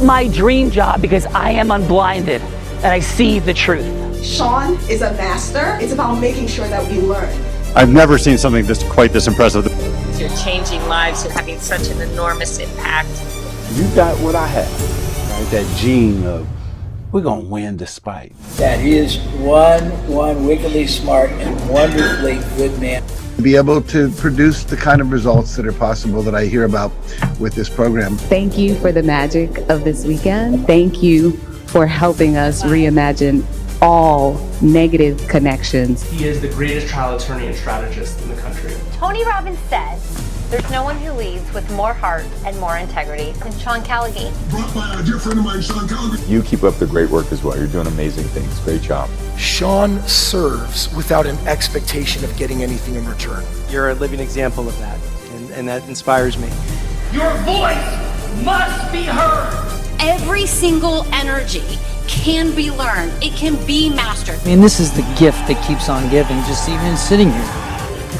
my dream job because I am unblinded and I see the truth. Sean is a master. It's about making sure that we learn. I've never seen something quite this impressive. You're changing lives and having such an enormous impact. You got what I have, right? That gene of we're gonna win despite. That is one wickedly smart and wonderfully good man. Be able to produce the kind of results that are possible that I hear about with this program. Thank you for the magic of this weekend. Thank you for helping us reimagine all negative connections. He is the greatest trial attorney and strategist in the country. Tony Robbins said, there's no one who leads with more heart and more integrity than Sean Callaghan. Brought by a dear friend of mine, Sean Callaghan. You keep up the great work as well. You're doing amazing things. Great job. Sean serves without an expectation of getting anything in return. You're a living example of that, and that inspires me. Your voice must be heard. Every single energy can be learned. It can be mastered. I mean, this is the gift that keeps on giving, just even sitting here.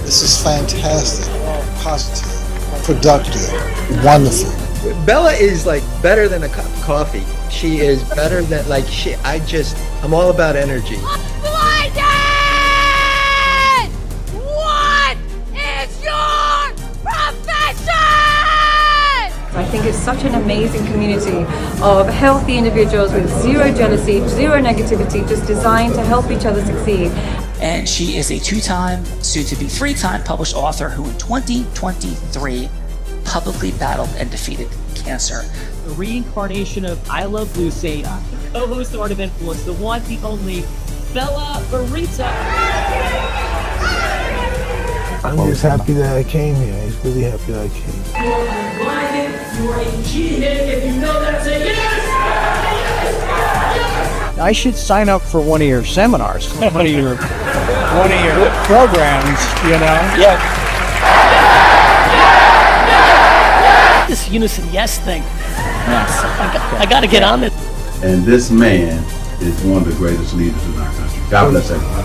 This is fantastic, positive, productive, wonderful. Bella is like better than a cup of coffee. She is better than I'm all about energy. Blinded! What is your profession? I think it's such an amazing community of healthy individuals with zero jealousy, zero negativity, just designed to help each other succeed. And she is a two-time, soon-to-be three-time published author who in 2023 publicly battled and defeated cancer. The reincarnation of I Love Lucy, the co-host of Art of Influence, the one, the only, Bella Barita. I'm just happy that I came here. I'm really happy that I came. You are unblinded. You are a G-hit. If you know that, say yes! Yes! I should sign up for one of your seminars, one of your programs, you know? Yeah. This unison yes thing. Yes. I got to get on this. And this man is one of the greatest leaders in our country. God bless everyone.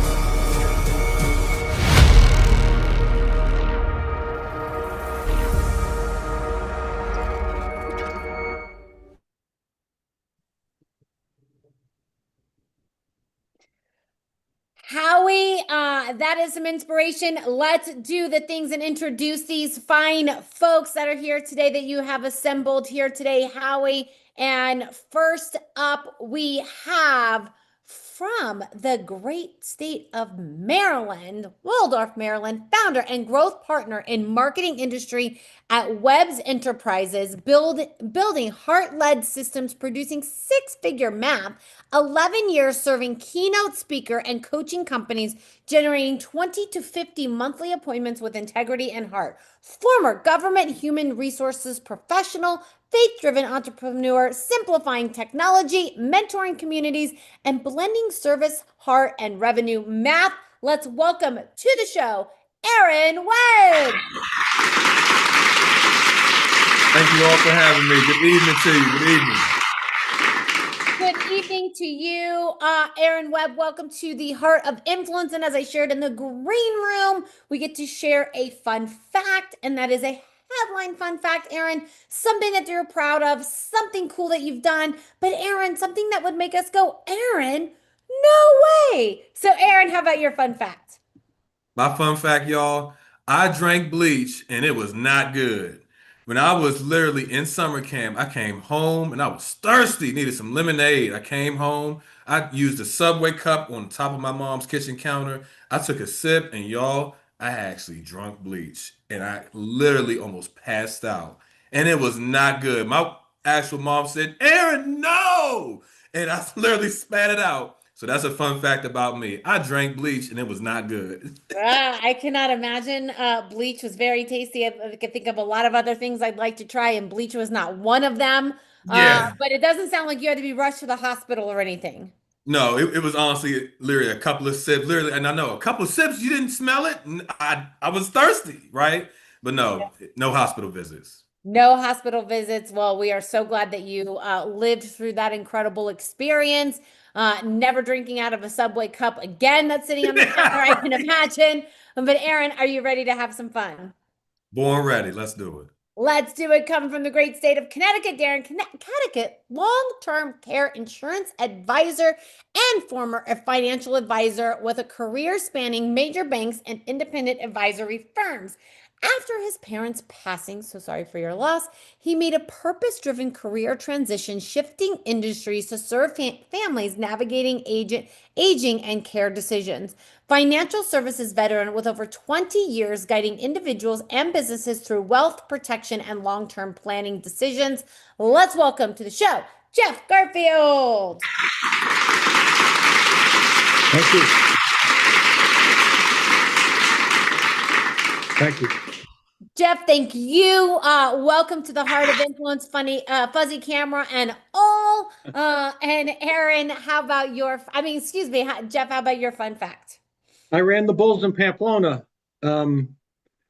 Howie, that is some inspiration. Let's do the things and introduce these fine folks that are here today that you have assembled here today, Howie. And first up, we have from the great state of Maryland, Waldorf, Maryland, founder and growth partner in marketing industry at Webb's Enterprises, building heart-led systems, producing six-figure math, 11 years serving keynote speaker and coaching companies, generating 20 to 50 monthly appointments with integrity and heart. Former government human resources professional, faith-driven entrepreneur, simplifying technology, mentoring communities, and blending service, heart, and revenue math. Let's welcome to the show, Aaron Webb. Thank you all for having me. Good evening to you. Good evening. Good evening to you, Aaron Webb. Welcome to the Heart of Influence. And as I shared in the green room, we get to share a fun fact, and that is a headline fun fact, Aaron, something that you're proud of, something cool that you've done, but Aaron, something that would make us go, Aaron, no way. So Aaron, how about your fun fact? My fun fact, y'all, I drank bleach and it was not good. When I was literally in summer camp, I came home and I was thirsty, needed some lemonade. I came home, I used a Subway cup on the top of my mom's kitchen counter. I took a sip and y'all, I actually drunk bleach and I literally almost passed out. And it was not good. My actual mom said, Aaron, no! And I literally spat it out. So that's a fun fact about me. I drank bleach and it was not good. I cannot imagine. Bleach was very tasty. I could think of a lot of other things I'd like to try, and bleach was not one of them. Yeah. But it doesn't sound like you had to be rushed to the hospital or anything. No, it was honestly literally a couple of sips. Literally, and I know a couple of sips, you didn't smell it. I was thirsty, right? But no, no hospital visits. No hospital visits. Well, we are so glad that you lived through that incredible experience. Never drinking out of a Subway cup again that's sitting on the counter, I can imagine. But Aaron, are you ready to have some fun? Born ready. Let's do it. Let's do it. Coming from the great state of Connecticut, Darren Connecticut, long-term care insurance advisor and former financial advisor with a career spanning major banks and independent advisory firms. After his parents' passing, so sorry for your loss, he made a purpose-driven career transition, shifting industries to serve families navigating aging and care decisions. Financial services veteran with over 20 years guiding individuals and businesses through wealth protection and long-term planning decisions. Let's welcome to the show, Jeff Garfield. Thank you. Thank you. Jeff, thank you. Welcome to the Heart of Influence, Fuzzy Camera and all. And Aaron, how about Jeff, how about your fun fact? I ran the Bulls in Pamplona. It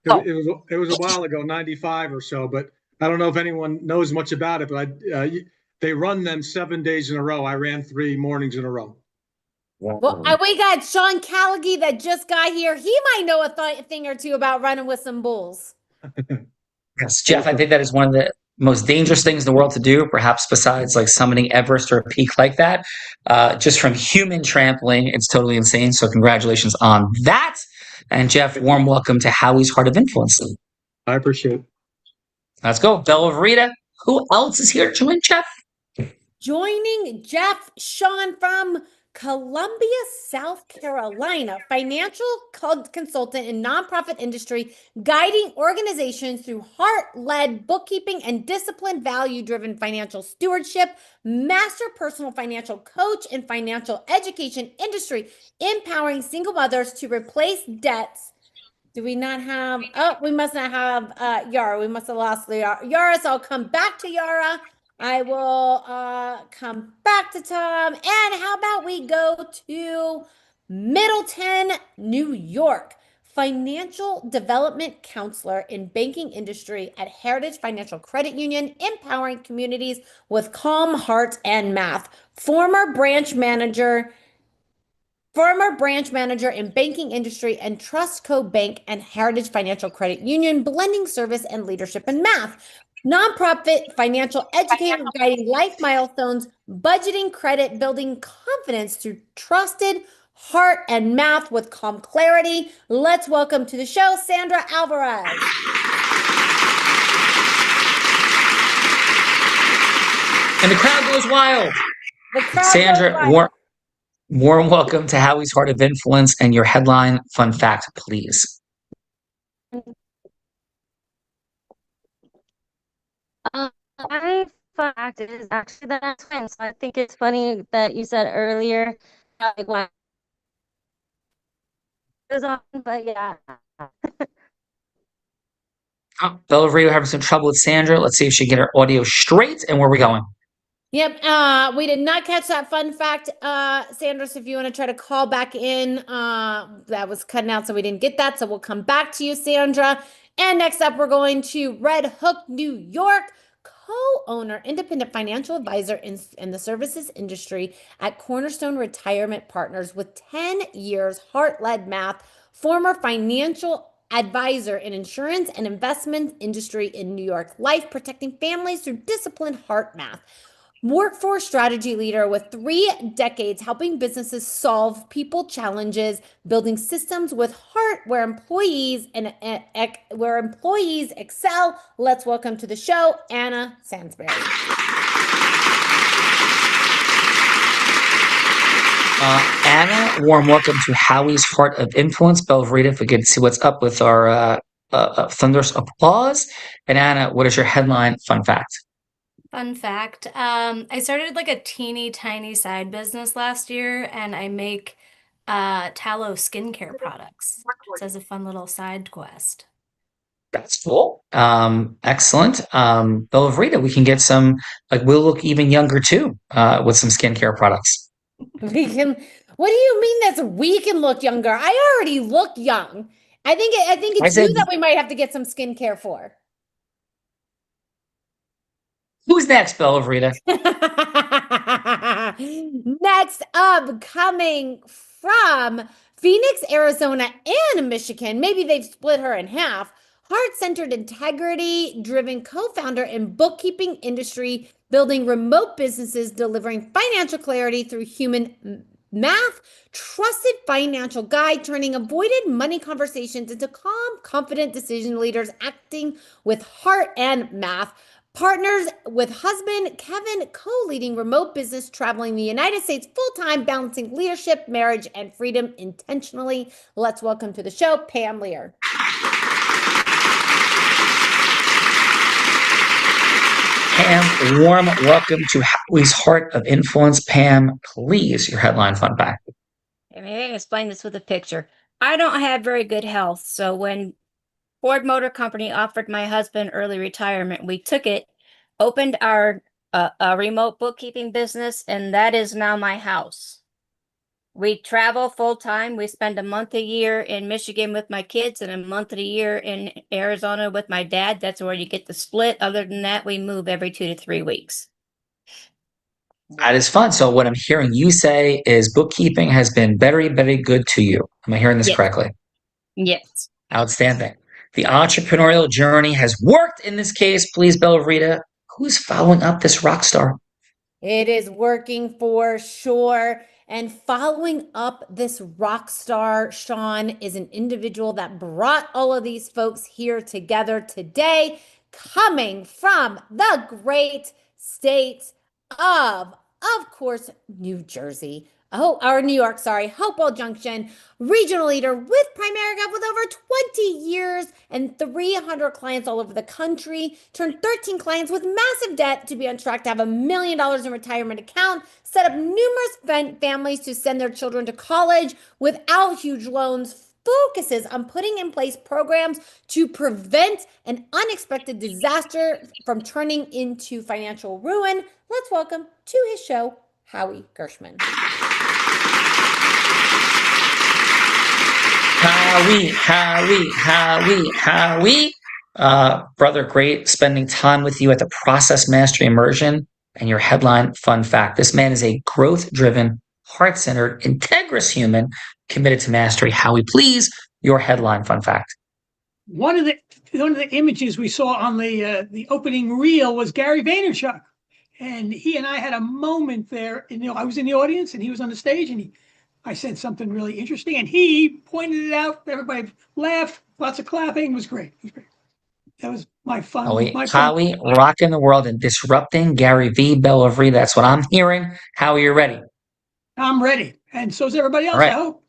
was a while ago, 95 or so, but I don't know if anyone knows much about it, but they run them 7 days in a row. I ran 3 mornings in a row. Well, we got Sean Callaghy that just got here. He might know a thing or two about running with some bulls. Yes, Jeff, I think that is one of the most dangerous things in the world to do, perhaps besides like summiting Everest or a peak like that. Just from human trampling, it's totally insane. So congratulations on that. And Jeff, warm welcome to Howie's Heart of Influence. I appreciate it. Let's go. Bella Verita. Who else is here to join Jeff? Joining Jeff, Sean from Columbia, South Carolina, financial consultant in nonprofit industry, guiding organizations through heart-led bookkeeping and disciplined value-driven financial stewardship, master personal financial coach in financial education industry, empowering single mothers to replace debts. Do we not have, we must not have Yara. We must have lost Yara, so I'll come back to Yara. I will come back to Tom. And how about we go to Middleton, New York. Financial development counselor in banking industry at Heritage Financial Credit Union, empowering communities with calm hearts and math. Former branch manager in banking industry and Trustco Bank and Heritage Financial Credit Union, blending service and leadership and math. Nonprofit financial educator guiding life milestones, budgeting, credit, building confidence through trusted heart and math with calm clarity. Let's welcome to the show, Sandra Alvarez. And the crowd goes wild. Sandra, warm welcome to Howie's Heart of Influence and your headline fun fact, please. My fact is actually that I'm twins. So I think it's funny that you said earlier, like, why goes on, but yeah. Bella Verita having some trouble with Sandra. Let's see if she can get her audio straight. And where are we going? Yep. We did not catch that fun fact, Sandra. So if you want to try to call back in, that was cutting out, so we didn't get that. So we'll come back to you, Sandra. And next up, we're going to Red Hook, New York. Co-owner, independent financial advisor in the services industry at Cornerstone Retirement Partners with 10 years heart-led math, former financial advisor in insurance and investment industry in New York Life, protecting families through disciplined heart math. Workforce strategy leader with 3 decades helping businesses solve people challenges, building systems with heart where employees excel. Let's welcome to the show, Anna Sansbury. Anna, warm welcome to Howie's Heart of Influence. Bella Verita, if we could see what's up with our thunderous applause. And Anna, what is your headline fun fact? Fun fact, I started like a teeny tiny side business last year, and I make tallow skincare products. It's as a fun little side quest. That's cool. Excellent. Bella Verita, we can get some, like, we'll look even younger too with some skincare products. We can. What do you mean that we can look younger? I already look young. I think it's you that we might have to get some skincare for. Who's next, Bella Verita? Next up, coming from Phoenix, Arizona, and Michigan. Maybe they've split her in half. heart-centered, integrity-driven co-founder in bookkeeping industry, building remote businesses, delivering financial clarity through human math, trusted financial guide, turning avoided money conversations into calm, confident decision leaders acting with heart and math. Partners with husband Kevin, co-leading remote business, traveling the United States full-time, balancing leadership, marriage, and freedom intentionally. Let's welcome to the show, Pam Lear. Pam, warm welcome to Howie's Heart of Influence. Pam, please, your headline fun fact. Maybe I can explain this with a picture. I don't have very good health, so when Ford Motor Company offered my husband early retirement, we took it, opened our remote bookkeeping business, and that is now my house. We travel full time. We spend a month a year in Michigan with my kids and a month of the year in Arizona with my dad. That's where you get the split. Other than that, we move every 2 to 3 weeks. That is fun. So what I'm hearing you say is bookkeeping has been very, very good to you. Am I hearing this correctly? Yes. Outstanding. The entrepreneurial journey has worked in this case. Please, Bella Rita, who's following up this rock star? It is working for sure. And following up this rock star, Sean, is an individual that brought all of these folks here together today, coming from the great state of course, New Jersey. New York, Hopewell Junction, regional leader with Primerica with over 20 years and 300 clients all over the country, turned 13 clients with massive debt to be on track to have $1 million in retirement account, set up numerous families to send their children to college without huge loans, focuses on putting in place programs to prevent an unexpected disaster from turning into financial ruin. Let's welcome to his show, Howie Gershman. Howie. Brother, great spending time with you at the Process Mastery Immersion. And your headline fun fact: this man is a growth-driven, heart-centered, integrous human committed to mastery. Howie, please, your headline fun fact. One of the images we saw on the opening reel was Gary Vaynerchuk, and he and I had a moment there. I was in the audience and he was on the stage, and I said something really interesting, and he pointed it out. Everybody laughed, lots of clapping. It was great. That was my fun. Howie, rocking the world and disrupting Gary V. Bella Rita. That's what I'm hearing. Howie, you're ready. I'm ready, and so is everybody else. All right. I hope.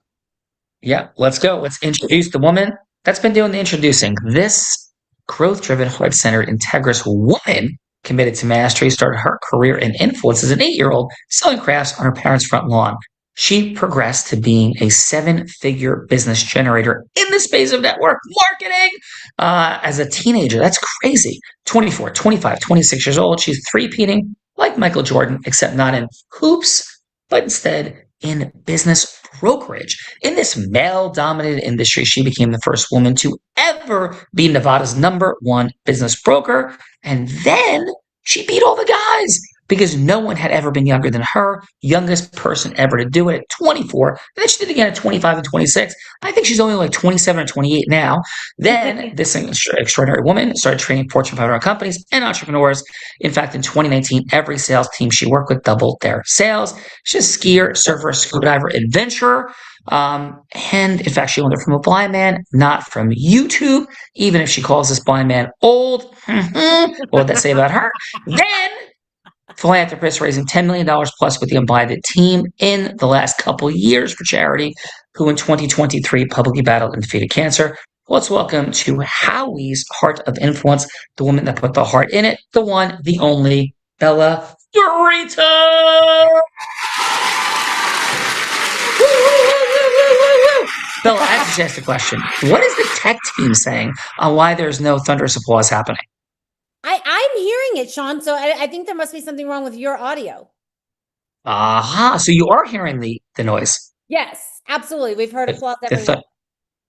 Yeah, let's go. Let's introduce the woman that's been doing the introducing. This growth-driven, heart-centered, integrous woman committed to mastery started her career in influence as an 8-year-old selling crafts on her parents' front lawn. She progressed to being a 7-figure business generator in the space of network marketing as a teenager. That's crazy. 24, 25, 26 years old. She's three-peating like Michael Jordan, except not in hoops, but instead in business brokerage. In this male-dominated industry, she became the first woman to ever be Nevada's #1 business broker. And then she beat all the guys because no one had ever been younger than her, youngest person ever to do it at 24. And then she did it again at 25 and 26. I think she's only like 27 or 28 now. Then this extraordinary woman started training Fortune 500 companies and entrepreneurs. In fact, in 2019, every sales team she worked with doubled their sales. She's a skier, surfer, scuba diver, adventurer. And in fact, she learned it from a blind man, not from YouTube, even if she calls this blind man old. What would that say about her? Then, philanthropist raising $10 million plus with the Unblinded team in the last couple of years for charity, who in 2023 publicly battled and defeated cancer. Let's welcome to Howie's Heart of Influence, the woman that put the heart in it, the one, the only, Bella Rita. Bella, I have to ask the question. What is the tech team saying on why there's no thunderous applause happening? I'm hearing it, Sean. So I think there must be something wrong with your audio. Aha. So you are hearing the noise. Yes, absolutely. We've heard applause everywhere.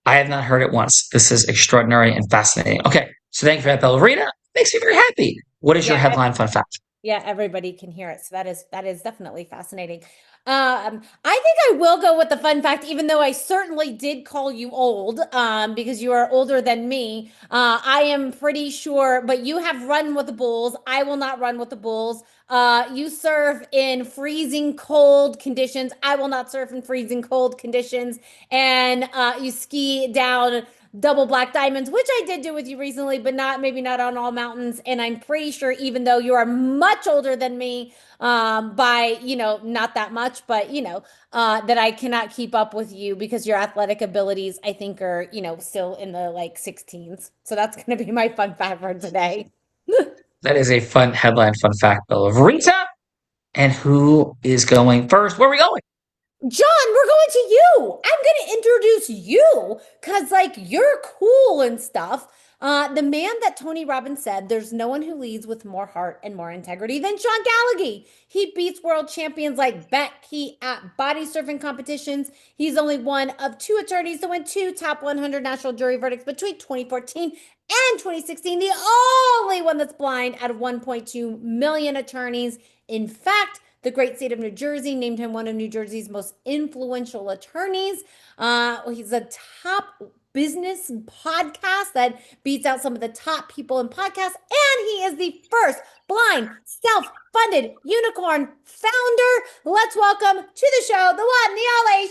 I have not heard it once. This is extraordinary and fascinating. Okay. So thank you for that, Bella Rita. Makes me very happy. What is your headline fun fact? Yeah, everybody can hear it. So that is definitely fascinating. I think I will go with the fun fact, even though I certainly did call you old, because you are older than me. I am pretty sure, but you have run with the Bulls. I will not run with the Bulls. You surf in freezing cold conditions. I will not surf in freezing cold conditions. And you ski down double black diamonds, which I did do with you recently, but maybe not on all mountains. And I'm pretty sure, even though you are much older than me, by, not that much, but, that I cannot keep up with you because your athletic abilities, I think, are, still in the like 16s. So that's going to be my fun fact for today. That is a fun headline, fun fact, Bella Verita. And who is going first? Where are we going? John, we're going to you. I'm going to introduce you because, you're cool and stuff. The man that Tony Robbins said, there's no one who leads with more heart and more integrity than Sean Gallagher. He beats world champions like Becky at body surfing competitions. He's only one of 2 attorneys to win 2 top 100 national jury verdicts between 2014 and 2016. The only one that's blind out of 1.2 million attorneys. In fact, the great state of New Jersey named him one of New Jersey's most influential attorneys. He's a top business podcast that beats out some of the top people in podcasts. And he is the first blind, self-funded unicorn founder. Let's welcome to the show, the one, the only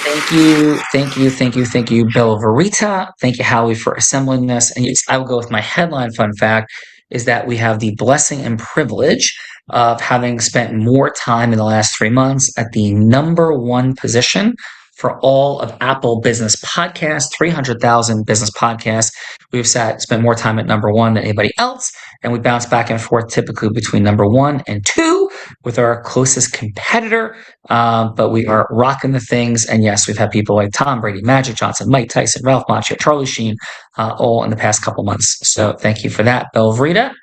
Thank you, Bella Verita. Thank you, Howie, for assembling this. And yes, I will go with my headline fun fact is that we have the blessing and privilege of having spent more time in the last 3 months at the #1 position for all of Apple business podcasts, 300,000 business podcasts. We've spent more time at #1 than anybody else, and we bounce back and forth typically between #1 and 2 with our closest competitor. But we are rocking the things. And yes, we've had people like Tom Brady, Magic Johnson, Mike Tyson, Ralph Macchio, Charlie Sheen, all in the past couple months. So thank you for that, Belvrita.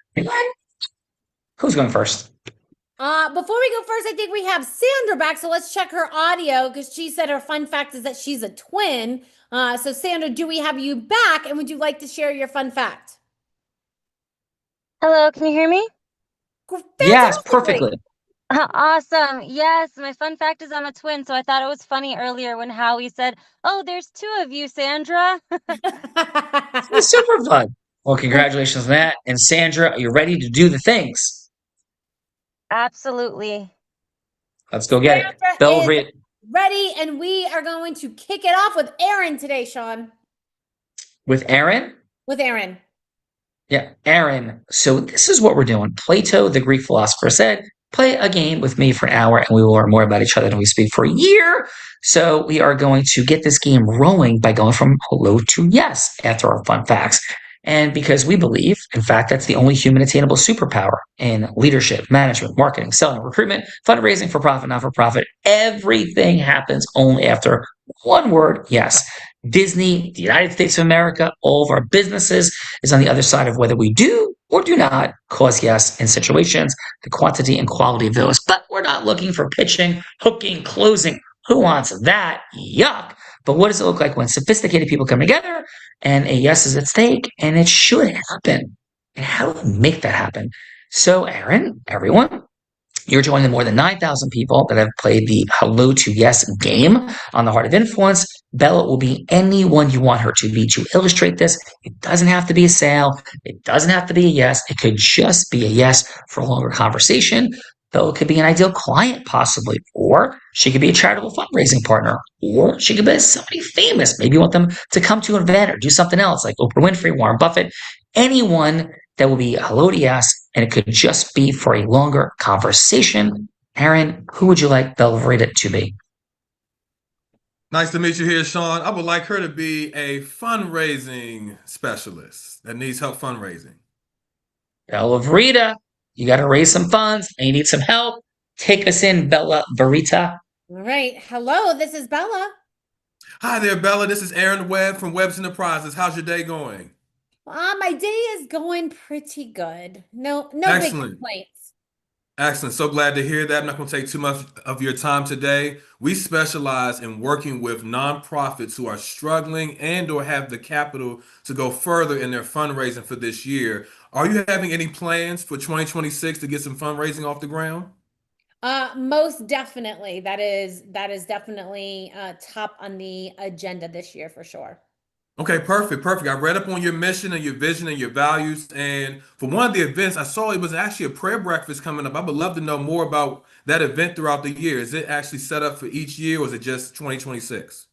Who's going first? Before we go first, I think we have Sandra back. So let's check her audio because she said her fun fact is that she's a twin. So Sandra, do we have you back? And would you like to share your fun fact? Hello, can you hear me? Yes, perfectly. Awesome. Yes, my fun fact is I'm a twin. So I thought it was funny earlier when Howie said, "Oh, there's 2 of you, Sandra." It's super fun. Well, congratulations on that. And Sandra, are you ready to do the things? Absolutely. Let's go get it. Belvrita. Ready, and we are going to kick it off with Aaron today, Sean. With Aaron? With Aaron. Yeah, Aaron. So this is what we're doing. Plato, the Greek philosopher, said, play a game with me for an hour and we will learn more about each other than we speak for a year. So we are going to get this game rolling by going from hello to yes after our fun facts. And because we believe, in fact, that's the only human attainable superpower in leadership, management, marketing, selling, recruitment, fundraising, for profit, not for profit. Everything happens only after one word, yes. Disney, the United States of America, all of our businesses is on the other side of whether we do or do not cause yes in situations, the quantity and quality of those. But we're not looking for pitching, hooking, closing. Who wants that? Yuck. But what does it look like when sophisticated people come together and a yes is at stake? And it should happen. And how do we make that happen? So, Aaron, everyone, you're joining the more than 9,000 people that have played the Hello to Yes game on the Heart of Influence. Bella will be anyone you want her to be to illustrate this. It doesn't have to be a sale. It doesn't have to be a yes. It could just be a yes for a longer conversation. Bella could be an ideal client, possibly, or she could be a charitable fundraising partner, or she could be somebody famous. Maybe you want them to come to an event or do something else, like Oprah Winfrey, Warren Buffett, anyone that will be hello to yes, and it could just be for a longer conversation. Aaron, who would you like Belvrita to be? Nice to meet you here, Sean. I would like her to be a fundraising specialist that needs help fundraising. Belvrita. You got to raise some funds and you need some help. Take us in, Bella Verita. All right. Hello, this is Bella. Hi there, Bella. This is Aaron Webb from Webb's Enterprises. How's your day going? My day is going pretty good. No big complaints. Excellent. So glad to hear that. I'm not going to take too much of your time today. We specialize in working with nonprofits who are struggling and or have the capital to go further in their fundraising for this year. Are you having any plans for 2026 to get some fundraising off the ground? Most definitely. That is definitely top on the agenda this year for sure. Okay, perfect. I read up on your mission and your vision and your values. And for one of the events, I saw it was actually a prayer breakfast coming up. I would love to know more about that event throughout the year. Is it actually set up for each year or is it just 2026?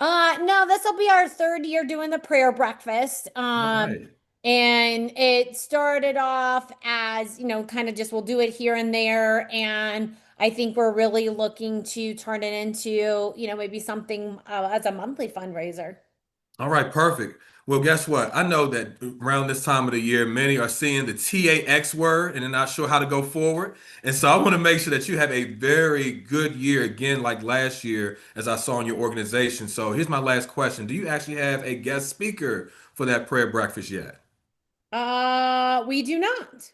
No, this will be our third year doing the prayer breakfast. Right. And it started off as, kind of just we'll do it here and there. And I think we're really looking to turn it into, maybe something as a monthly fundraiser. All right, perfect. Well, guess what? I know that around this time of the year, many are seeing the TAX word and they're not sure how to go forward. And so I want to make sure that you have a very good year again, like last year, as I saw in your organization. So here's my last question. Do you actually have a guest speaker for that prayer breakfast yet? We do not.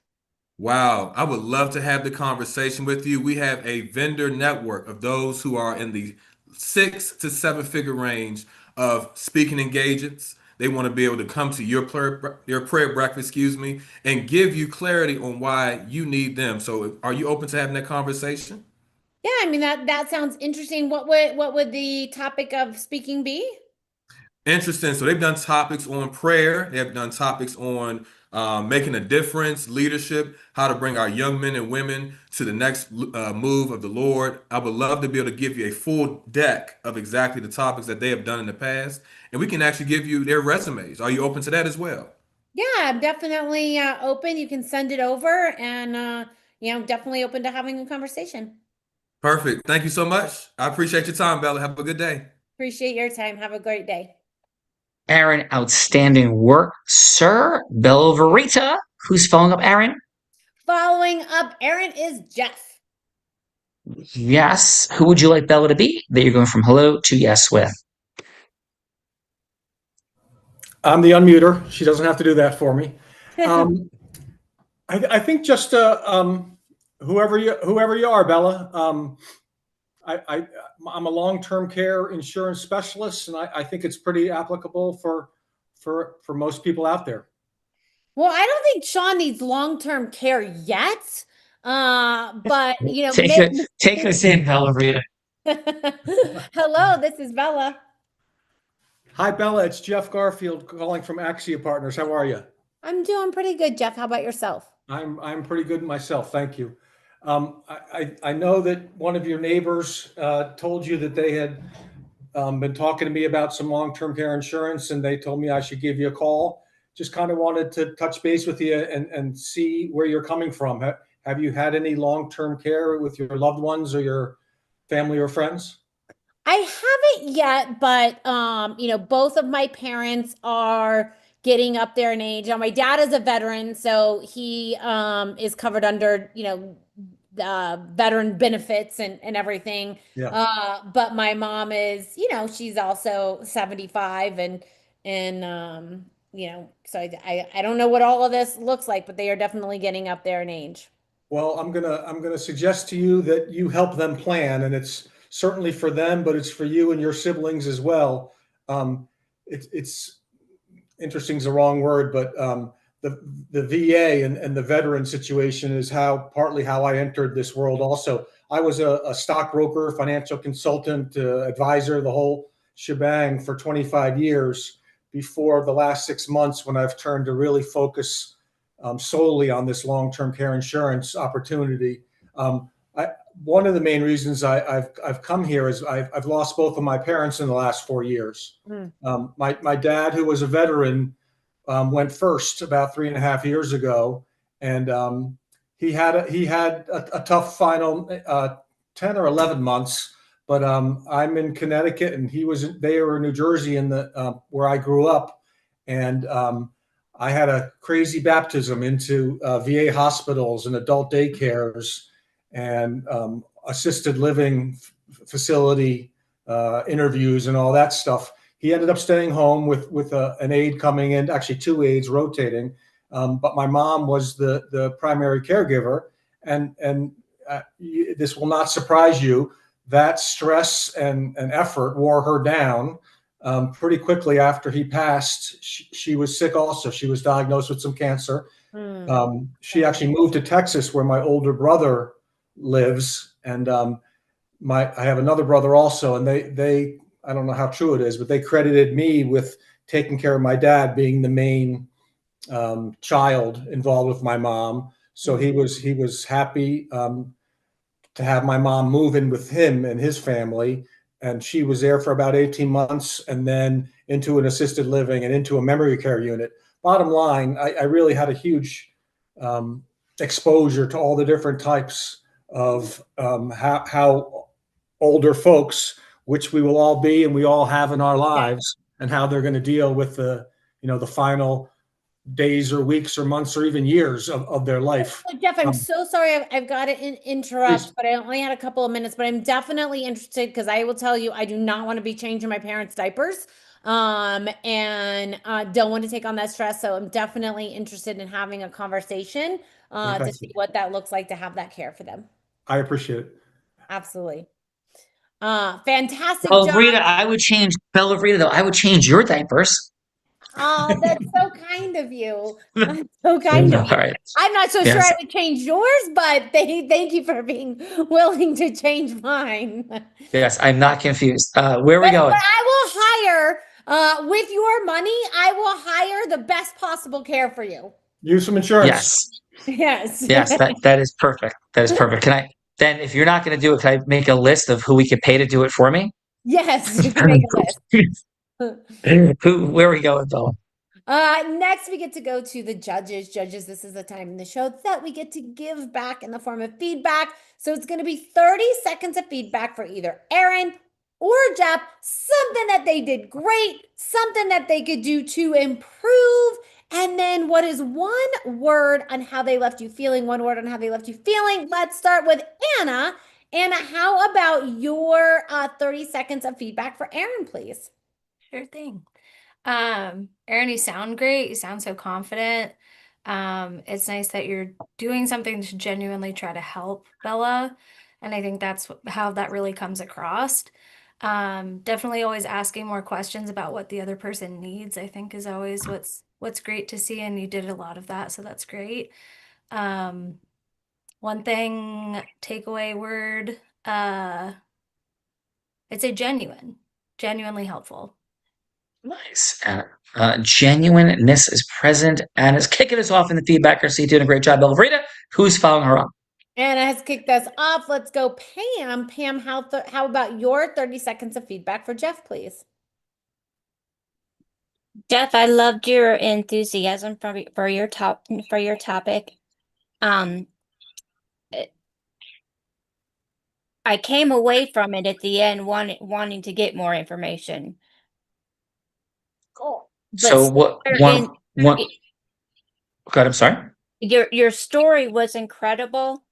Wow, I would love to have the conversation with you. We have a vendor network of those who are in the 6 to 7 figure range of speaking engagements. They want to be able to come to your prayer breakfast, and give you clarity on why you need them. So are you open to having that conversation? Yeah, I mean that sounds interesting. What would the topic of speaking be? Interesting. So they've done topics on prayer. They have done topics on making a difference, leadership, how to bring our young men and women to the next move of the Lord. I would love to be able to give you a full deck of exactly the topics that they have done in the past, and we can actually give you their resumes. Are you open to that as well? Yeah, I'm definitely open. You can send it over, and definitely open to having a conversation. Perfect. Thank you so much. I appreciate your time, Bella. Have a good day. Appreciate your time. Have a great day. Aaron, outstanding work, sir. Bella Verita, who's following up Aaron? Following up Aaron is Jeff. Yes. Who would you like Bella to be that you're going from hello to yes with? I'm the unmuter. She doesn't have to do that for me. I think just whoever you are, Bella. I'm a long-term care insurance specialist, and I think it's pretty applicable for most people out there. Well, I don't think Sean needs long-term care yet, but take us in, Bella Rita. Hello, this is Bella. Hi, Bella. It's Jeff Garfield calling from Axia Partners. How are you? I'm doing pretty good, Jeff. How about yourself? I'm pretty good myself. Thank you. I know that one of your neighbors told you that they had been talking to me about some long-term care insurance, and they told me I should give you a call. Just kind of wanted to touch base with you and see where you're coming from. Have you had any long-term care with your loved ones or your family or friends? I haven't yet, but both of my parents are getting up there in age. Now, my dad is a veteran, so he is covered under veteran benefits and everything. Yeah. But my mom is, she's also 75 and so I don't know what all of this looks like, but they are definitely getting up there in age. Well, I'm gonna suggest to you that you help them plan, and it's certainly for them, but it's for you and your siblings as well. It's interesting is the wrong word, but the VA and the veteran situation is partly how I entered this world. Also, I was a stockbroker, financial consultant, advisor, the whole shebang for 25 years before the last 6 months when I've turned to really focus solely on this long-term care insurance opportunity. One of the main reasons I've come here is I've lost both of my parents in the last 4 years. My dad, who was a veteran, went first about 3.5 years ago, and he had a tough final 10 or 11 months. But I'm in Connecticut, and they were in New Jersey, where I grew up, and I had a crazy baptism into VA hospitals and adult daycares and assisted living facility interviews and all that stuff. He ended up staying home with an aide coming in, actually 2 aides rotating. But my mom was the primary caregiver. and this will not surprise you. That stress and effort wore her down. Pretty quickly after he passed, she was sick also. She was diagnosed with some cancer. She actually moved to Texas, where my older brother lives, and I have another brother also, and they I don't know how true it is, but they credited me with taking care of my dad, being the main child involved with my mom. So he was happy to have my mom move in with him and his family. And she was there for about 18 months and then into an assisted living and into a memory care unit. Bottom line, I really had a huge exposure to all the different types of how older folks, which we will all be and we all have in our lives, and how they're going to deal with the final days or weeks or months or even years of their life. So Jeff, I'm so sorry I've got to interrupt, but I only had a couple of minutes, but I'm definitely interested because I will tell you, I do not want to be changing my parents' diapers and don't want to take on that stress. So I'm definitely interested in having a conversation to see what that looks like to have that care for them. I appreciate it. Absolutely. Fantastic Oh, job. Rita, I would change, Bella Rita, though, I would change your diapers. Oh, that's so kind of you. That's so kind of you. All right. I'm not so sure Yes. I would change yours, but thank you for being willing to change mine. Yes, I'm not confused. Where are we going? But I will hire, with your money, I will hire the best possible care for you. Use some insurance. Yes. Yes. Yes, that is perfect. That is perfect. Then if you're not going to do it, can I make a list of who we could pay to do it for me? Yes, you can make a list. Where are we going, Bella? Next, we get to go to the judges. Judges, this is the time in the show that we get to give back in the form of feedback. So it's going to be 30 seconds of feedback for either Aaron or Jeff, something that they did great, something that they could do to improve, and then what is one word on how they left you feeling, one word on how they left you feeling. Let's start with Anna. Anna, how about your 30 seconds of feedback for Aaron, please? Sure thing. Aaron, you sound great. You sound so confident. It's nice that you're doing something to genuinely try to help Bella. And I think that's how that really comes across. Definitely always asking more questions about what the other person needs, I think is always what's great to see. And you did a lot of that. So that's great. One thing, takeaway word, I'd say genuinely helpful. Nice. Genuineness is present and is kicking us off in the feedbacker seat. Doing a great job, Bella Rita. Who's following her up? Anna has kicked us off. Let's go, Pam. Pam, how about your 30 seconds of feedback for Jeff, please? Jeff, I loved your enthusiasm for your topic. I came away from it at the end wanting to get more information. Cool. So what one go ahead, I'm sorry. Your story was incredible,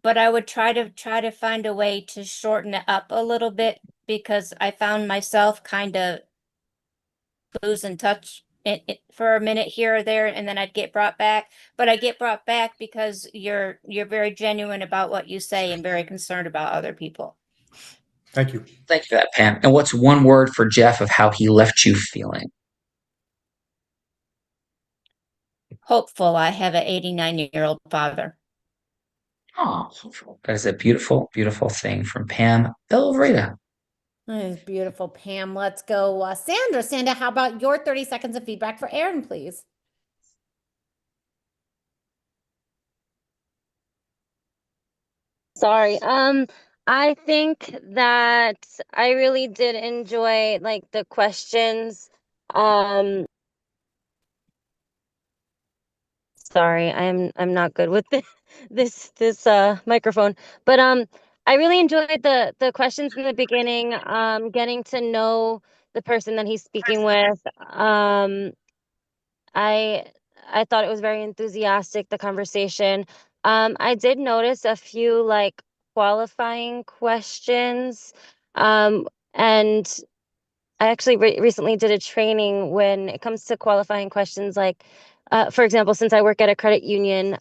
but I would try to find a way to shorten it up a little bit because I found myself kind of losing touch for a minute here or there, and then I'd get brought back. But I get brought back because you're very genuine about what you say and very concerned about other people. Thank you. Thank you for that, Pam. And what's one word for Jeff of how he left you feeling? Hopeful. I have an 89-year-old father. Oh, that is a beautiful, beautiful thing from Pam. Bella Rita. That is beautiful, Pam. Let's go, Sandra. Sandra, how about your 30 seconds of feedback for Aaron, please? Sorry. I think that I really did enjoy like the questions. Sorry, I'm not good with this microphone, but I really enjoyed the questions in the beginning. Getting to know the person that he's speaking with. I thought it was very enthusiastic, the conversation. I did notice a few like qualifying questions, and I actually recently did a training when it comes to qualifying questions. Like, for example, since I work at a credit union,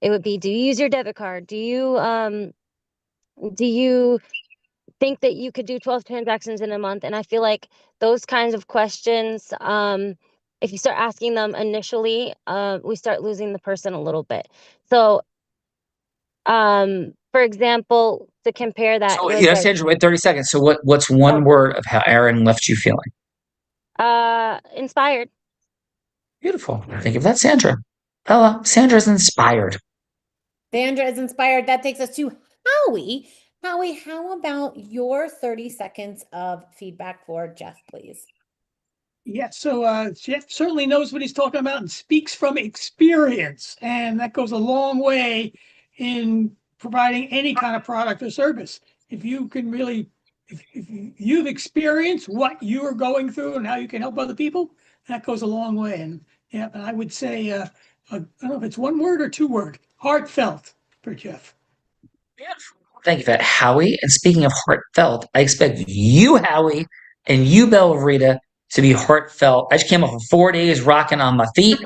it would be, do you use your debit card? Do you think that you could do 12 transactions in a month? And I feel like those kinds of questions, if you start asking them initially, we start losing the person a little bit. So, for example, to compare that So, with yeah, like, Sandra, wait 30 seconds. So what's one word of how Aaron left you feeling? inspired. Beautiful. Thank you for that, Sandra. Bella, Sandra's inspired. Sandra is inspired. That takes us to Howie. Howie, how about your 30 seconds of feedback for Jeff, please? Yeah, so Jeff certainly knows what he's talking about and speaks from experience, and that goes a long way in providing any kind of product or service. If you can really, if you've experienced what you're going through and how you can help other people, that goes a long way. And yeah, I would say, I don't know if it's one word or two word, heartfelt for Jeff. Thank you for that, Howie. And speaking of heartfelt, I expect you, Howie, and you, Bella Rita, to be heartfelt. I just came off of 4 days rocking on my feet.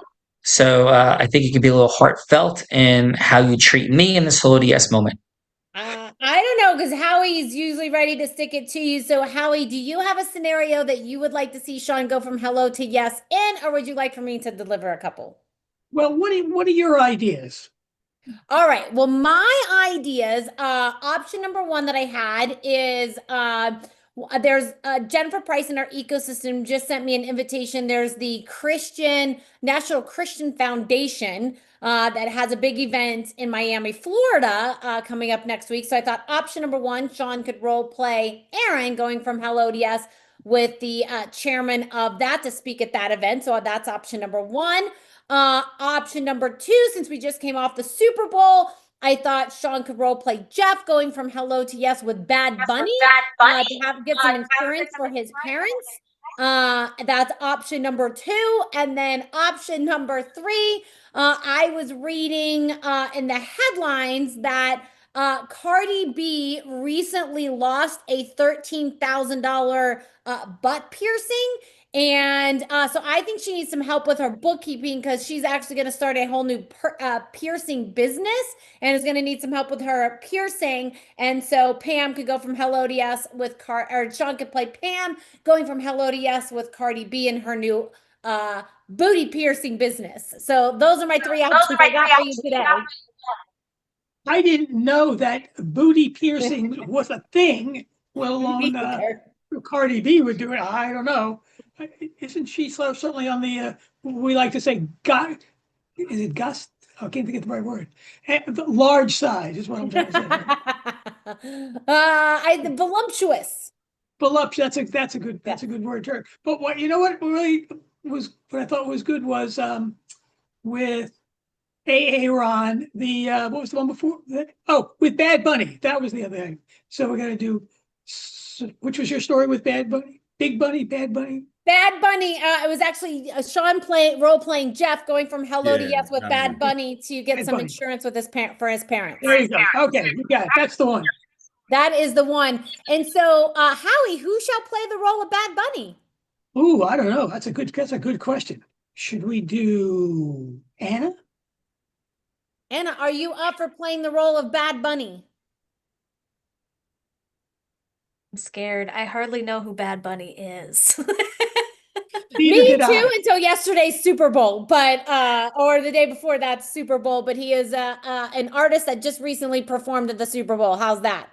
So I think it could be a little heartfelt in how you treat me in this Hello to Yes moment. I don't know, because Howie's usually ready to stick it to you. So Howie, do you have a scenario that you would like to see Sean go from hello to yes in, or would you like for me to deliver a couple? Well, what are your ideas? All right. Well, my ideas, option number one that I had is there's Jennifer Price in our ecosystem just sent me an invitation. There's the National Christian Foundation that has a big event in Miami, Florida coming up next week. So I thought option number one, Sean could role play Aaron going from hello to yes with the chairman of that to speak at that event. So that's option number one. Option number two, since we just came off the Super Bowl, I thought Sean could role play Jeff going from hello to yes with Bad Bunny, to get some insurance for his parents. That's option number two. And then option number three, I was reading in the headlines that Cardi B recently lost a $13,000 butt piercing. And so I think she needs some help with her bookkeeping, because she's actually going to start a whole new piercing business and is going to need some help with her piercing. And so Pam could go from hello to yes with or Sean could play Pam going from hello to yes with Cardi B in her new booty piercing business. So those are my three options I got for you today. I didn't know that booty piercing was a thing, let alone Cardi B would do it. I don't know. Isn't she certainly on the, we like to say, is it gust? I can't think of the right word. The large side is what I'm trying to say. Voluptuous. Voluptuous. That's a good word term. But what really was, what I thought was good was with Aaron, what was the one before? With Bad Bunny. That was the other thing. So we're gonna do. Which was your story with Bad Bunny? Big Bunny, Bad Bunny? Bad Bunny. It was actually Sean role playing Jeff going from hello to yes with Bad Bunny to get some insurance with for his parents. There you go. Okay, you got it. That's the one. That is the one. And so, Howie, who shall play the role of Bad Bunny? Ooh, I don't know. That's a good question. Should we do Anna? Anna, are you up for playing the role of Bad Bunny? I'm scared. I hardly know who Bad Bunny is. Me too, until yesterday's Super Bowl, but or the day before that Super Bowl. But he is an artist that just recently performed at the Super Bowl. How's that?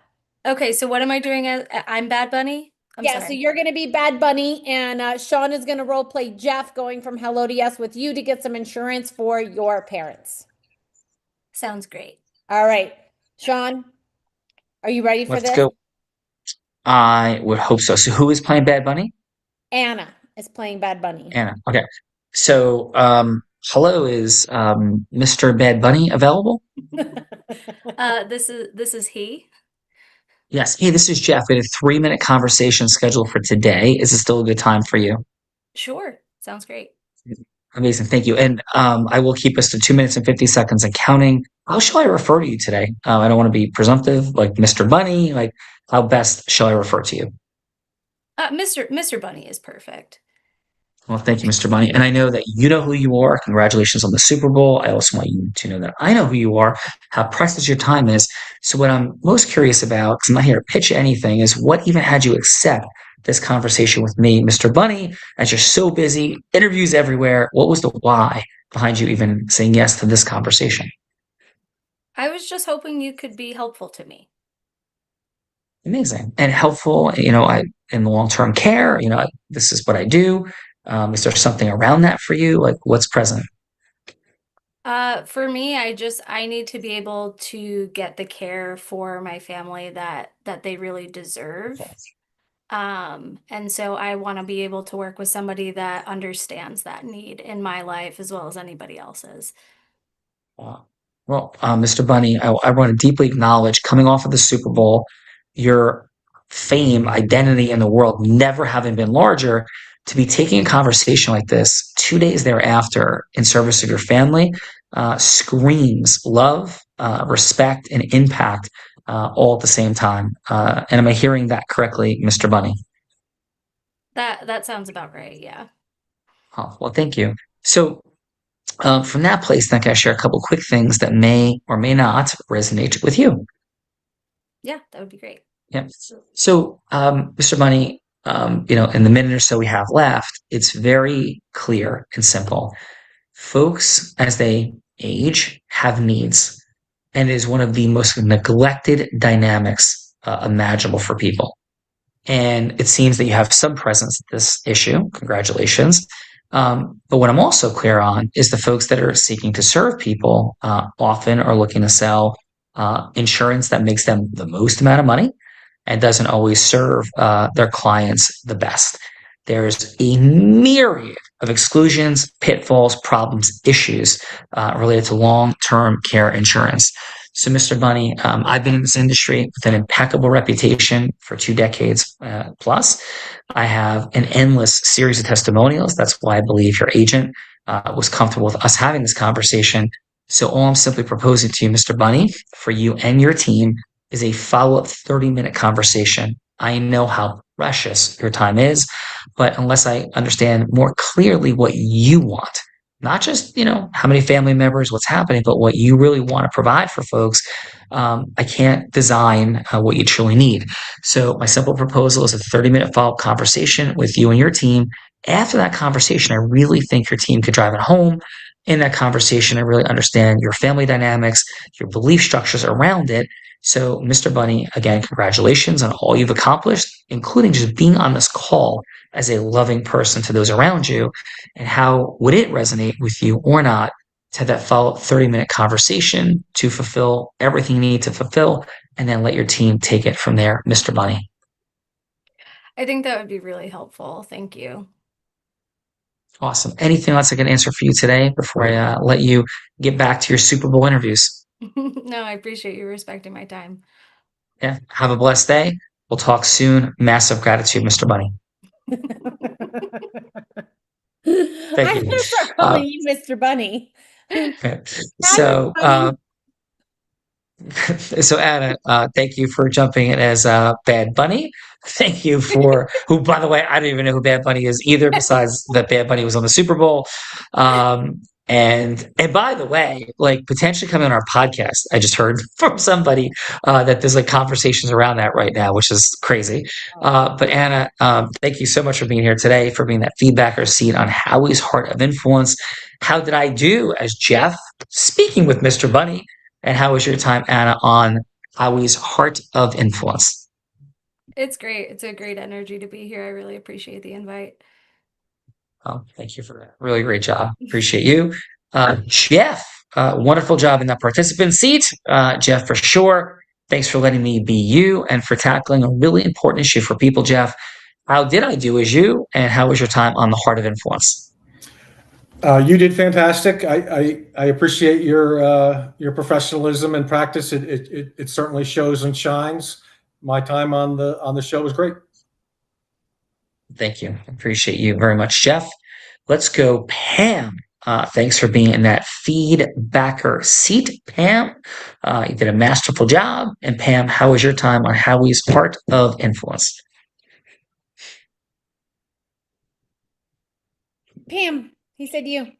Okay, so what am I doing? I'm Bad Bunny? So you're going to be Bad Bunny, and Sean is going to role play Jeff going from hello to yes with you to get some insurance for your parents. Sounds great. All right, Sean, are you ready for this? Let's go. I would hope so. So who is playing Bad Bunny? Anna is playing Bad Bunny. Anna. Okay. So hello, is Mr. Bad Bunny available? This is he. Yes. Hey, this is Jeff. We had a 3-minute conversation scheduled for today. Is it still a good time for you? Sure. Sounds great. Amazing. Thank you. And I will keep us to 2 minutes and 50 seconds and counting. How shall I refer to you today? I don't want to be presumptive, like Mr. Bunny. Like, how best shall I refer to you? Mr. Bunny is perfect. Well, thank you, Mr. Bunny. And I know that you know who you are. Congratulations on the Super Bowl. I also want you to know that I know who you are, how precious your time is. So what I'm most curious about, because I'm not here to pitch anything, is what even had you accept this conversation with me, Mr. Bunny, as you're so busy, interviews everywhere. What was the why behind you even saying yes to this conversation? I was just hoping you could be helpful to me. Amazing and helpful. In the long-term care, this is what I do. Is there something around that for you? Like what's present? For me, I need to be able to get the care for my family that they really deserve. And so I want to be able to work with somebody that understands that need in my life as well as anybody else's. Well, Mr. Bunny, I want to deeply acknowledge coming off of the Super Bowl, your fame, identity in the world never having been larger, to be taking a conversation like this 2 days thereafter in service of your family screams love, respect, and impact all at the same time. And am I hearing that correctly, Mr. Bunny? That sounds about right, yeah. Oh, well, thank you. So from that place, then can I share a couple quick things that may or may not resonate with you? Yeah, that would be great. Yeah. So, Mr. Bunny, in the minute or so we have left, it's very clear and simple. Folks, as they age, have needs, and it is one of the most neglected dynamics imaginable for people. And it seems that you have some presence at this issue. Congratulations. But what I'm also clear on is the folks that are seeking to serve people often are looking to sell insurance that makes them the most amount of money and doesn't always serve their clients the best. There's a myriad of exclusions, pitfalls, problems, issues related to long-term care insurance. So, Mr. Bunny, I've been in this industry with an impeccable reputation for 2 decades plus. I have an endless series of testimonials. That's why I believe your agent was comfortable with us having this conversation. So all I'm simply proposing to you, Mr. Bunny, for you and your team is a follow-up 30-minute conversation. I know how precious your time is, but unless I understand more clearly what you want, not just, how many family members, what's happening, but what you really want to provide for folks, I can't design what you truly need. So my simple proposal is a 30-minute follow-up conversation with you and your team. After that conversation, I really think your team could drive it home. In that conversation, I really understand your family dynamics, your belief structures around it. So, Mr. Bunny, again, congratulations on all you've accomplished, including just being on this call as a loving person to those around you. And how would it resonate with you or not to have that follow-up 30-minute conversation to fulfill everything you need to fulfill and then let your team take it from there, Mr. Bunny? I think that would be really helpful. Thank you. Awesome. Anything else I can answer for you today before I let you get back to your Super Bowl interviews? No, I appreciate you respecting my time. Yeah. Have a blessed day. We'll talk soon. Massive gratitude, Mr. Bunny. Thank I'm you. gonna start calling you Mr. Bunny. Okay. So, so Anna, thank you for jumping in as Bad Bunny. Thank you for who, by the way, I don't even know who Bad Bunny is either, besides that Bad Bunny was on the Super Bowl. And by the way, like potentially coming on our podcast, I just heard from somebody that there's like conversations around that right now, which is crazy. But Anna, thank you so much for being here today, for being that feedbacker seat on Howie's Heart of Influence. How did I do as Jeff speaking with Mr. Bunny? And how was your time, Anna, on Howie's Heart of Influence? It's great. It's a great energy to be here. I really appreciate the invite. Oh, thank you for that. Really great job. Appreciate you. Jeff, wonderful job in that participant seat. Jeff, for sure. Thanks for letting me be you and for tackling a really important issue for people, Jeff. How did I do as you? And how was your time on the Heart of Influence? You did fantastic. I appreciate your professionalism and practice. It certainly shows and shines. My time on the show was great. Thank you. Appreciate you very much, Jeff. Let's go, Pam. Thanks for being in that feedbacker seat, Pam. You did a masterful job. And Pam, how was your time on Howie's Heart of Influence? Pam, he said you.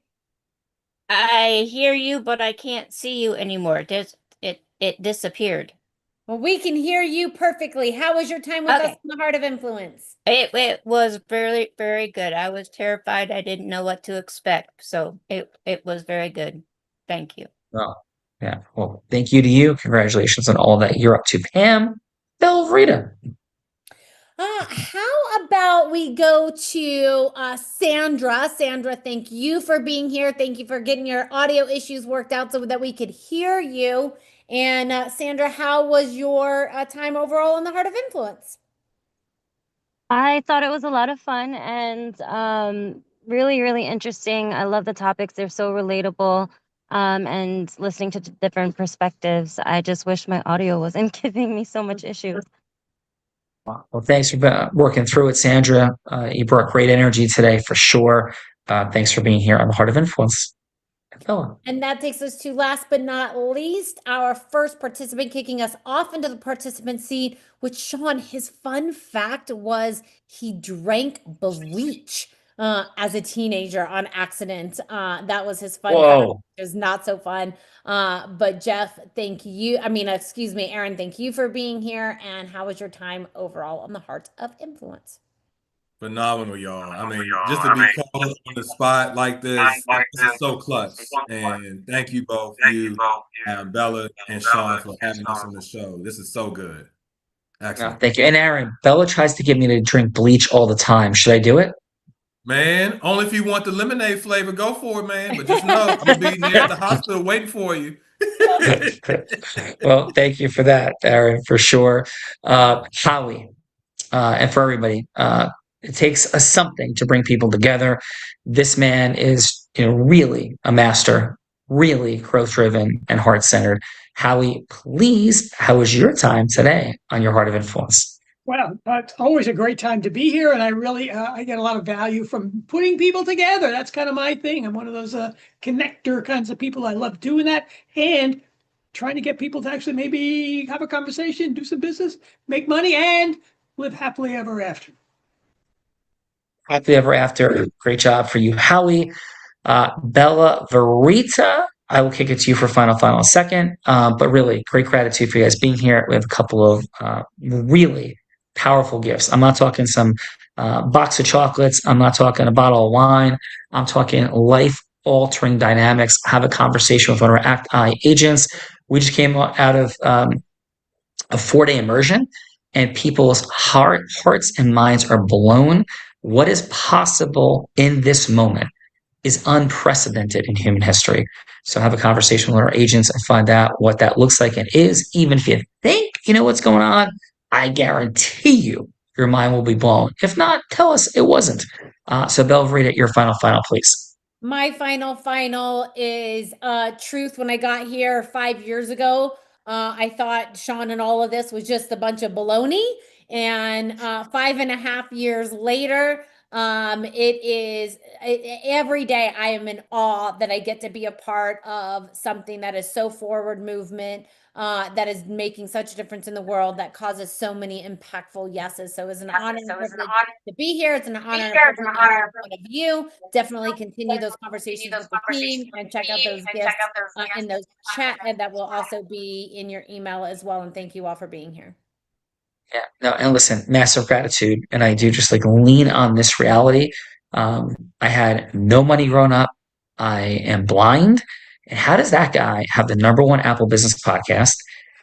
I hear you, but I can't see you anymore. It disappeared. Well, we can hear you perfectly. How was your time with us in the Heart of Influence? It was very, very good. I was terrified. I didn't know what to expect. So it was very good. Thank you. Well, yeah. Well, thank you to you. Congratulations on all that you're up to, Pam. Belvrita. How about we go to Sandra? Sandra, thank you for being here. Thank you for getting your audio issues worked out so that we could hear you. And Sandra, how was your time overall in the Heart of Influence? I thought it was a lot of fun and really, really interesting. I love the topics. They're so relatable. And listening to different perspectives. I just wish my audio wasn't giving me so much issues. Well, thanks for working through it, Sandra. You brought great energy today for sure. Thanks for being here on the Heart of Influence. Bella. And that takes us to last but not least, our first participant kicking us off into the participant seat, which Sean, his fun fact was he drank bleach as a teenager on accident. That was his fun fact. It was not so fun. But Jeff, thank you. Aaron, thank you for being here. And how was your time overall on the Heart of Influence? Phenomenal, y'all. I mean, just to be called on the spot like this is so clutch. And thank you both, you, Bella, and Sean, for having us on the show. This is so good. Excellent. Thank you. And Aaron, Bella tries to get me to drink bleach all the time. Should I do it? Man, only if you want the lemonade flavor, go for it, man. But just know I'm going to be there at the hospital waiting for you. Well, thank you for that, Aaron, for sure. Howie, and for everybody, it takes a something to bring people together. This man is, really a master, really growth-driven and heart-centered. Howie, please, how was your time today on your Heart of Influence? Well, it's always a great time to be here, and I really I get a lot of value from putting people together. That's kind of my thing. I'm one of those connector kinds of people. I love doing that and trying to get people to actually maybe have a conversation, do some business, make money, and live happily ever after. Happily ever after. Great job for you, Howie. Bella Verita, I will kick it to you for final second. But really, great gratitude for you guys being here. We have a couple of really powerful gifts. I'm not talking some box of chocolates. I'm not talking a bottle of wine. I'm talking life-altering dynamics. Have a conversation with one of our Act I agents. We just came out of a 4-day immersion, and people's hearts and minds are blown. What is possible in this moment is unprecedented in human history. So have a conversation with our agents and find out what that looks like and is. Even if you think you know what's going on, I guarantee you your mind will be blown. If not, tell us it wasn't. So Belvrita, your final, please. My final is truth. When I got here 5 years ago, I thought Sean and all of this was just a bunch of baloney. And 5.5 years later, every day I am in awe that I get to be a part of something that is so forward movement, that is making such a difference in the world, that causes so many impactful yeses. So it's an honor to be here. It's an honor of you. Definitely continue those conversations with the team and check out those gifts in those chat, and that will also be in your email as well. And thank you all for being here. Yeah, no, and listen, massive gratitude. And I do just lean on this reality. I had no money growing up. I am blind. And how does that guy have the #1 Apple Business podcast?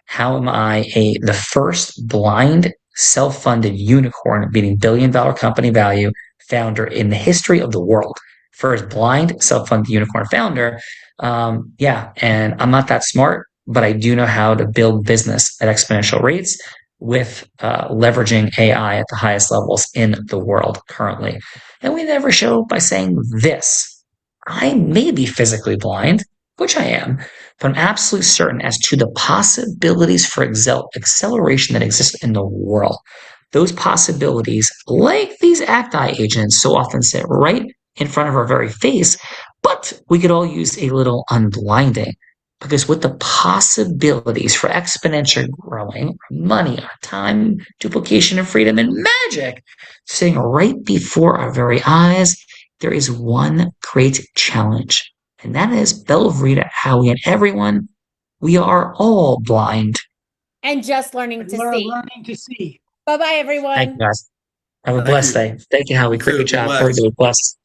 How am I the first blind, self-funded unicorn beating billion-dollar company value founder in the history of the world? First blind, self-funded unicorn founder. And I'm not that smart, but I do know how to build business at exponential rates with leveraging AI at the highest levels in the world currently. And we never show by saying this. I may be physically blind, which I am, but I'm absolutely certain as to the possibilities for acceleration that exist in the world. Those possibilities, like these Act I agents so often sit right in front of our very face, but we could all use a little unblinding. Because with the possibilities for exponential growing, money, our time, duplication, and freedom, and magic sitting right before our very eyes, there is one great challenge, and that is Bella, Rita, Howie, and everyone. We are all blind. And just learning to We're see. learning to see. Bye-bye, everyone. Thank you, guys. Have a Thank blessed you. day. Thank you, Howie. You too. Great Be job. blessed. Very good. Blessed.